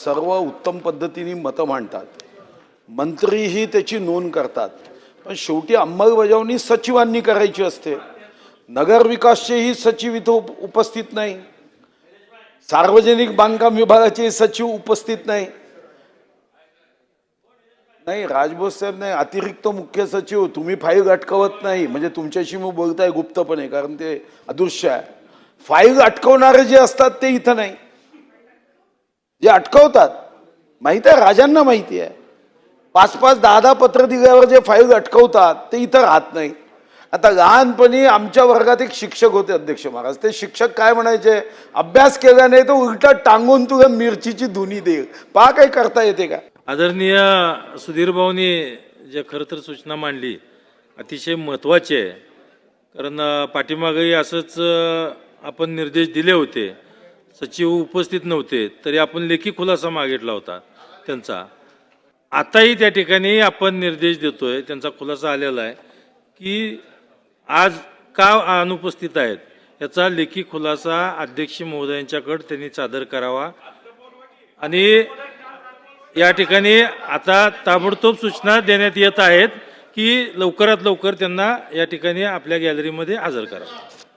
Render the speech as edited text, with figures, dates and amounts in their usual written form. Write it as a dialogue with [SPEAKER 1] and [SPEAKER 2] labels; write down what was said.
[SPEAKER 1] सर्व उत्तम पद्धतीने मतं मांडतात, मंत्रीही त्याची नोंद करतात, पण शेवटी अंमलबजावणी सचिवांनी करायची असते. नगर विकासचेही सचिव इथं उपस्थित नाही, सार्वजनिक बांधकाम विभागाचे सचिव उपस्थित नाही. नाही राजभोस साहेब नाही, अतिरिक्त मुख्य सचिव तुम्ही फाईल अटकवत नाही, म्हणजे तुमच्याशी मी बोलताय गुप्तपणे, कारण ते अदृश्य आहे. फाईल अटकवणारे जे असतात ते इथं नाही, जे अटकवतात माहिती आहे, राजांना माहिती आहे. 5-5, 10-10 पत्र दिल्यावर जे फाईल अटकवतात ते इथं राहत नाही. आता लहानपणी आमच्या वर्गात एक शिक्षक होते अध्यक्ष महाराज, ते शिक्षक काय म्हणायचे, अभ्यास केला नाही तर उलटा टांगून तुला मिरचीची धुनी दे. पहा काही करता येते का.
[SPEAKER 2] आदरणीय सुधीर भाऊनी जे खरं तर सूचना मांडली अतिशय महत्त्वाची आहे. कारण पाठीमागेही असंच आपण निर्देश दिले होते, सचिव उपस्थित नव्हते तरी आपण लेखी खुलासा मागितला होता त्यांचा. आताही त्या ठिकाणी आपण निर्देश देतोय, त्यांचा खुलासा आलेला आहे की आज का अनुपस्थित आहेत याचा लेखी खुलासा अध्यक्ष महोदयांच्याकडे त्यांनी सादर करावा. आणि या ठिकाणी आता ताबडतोब सूचना देण्यात येत आहेत की लवकरात लवकर त्यांना या ठिकाणी आपल्या गॅलरीमध्ये हजर करा.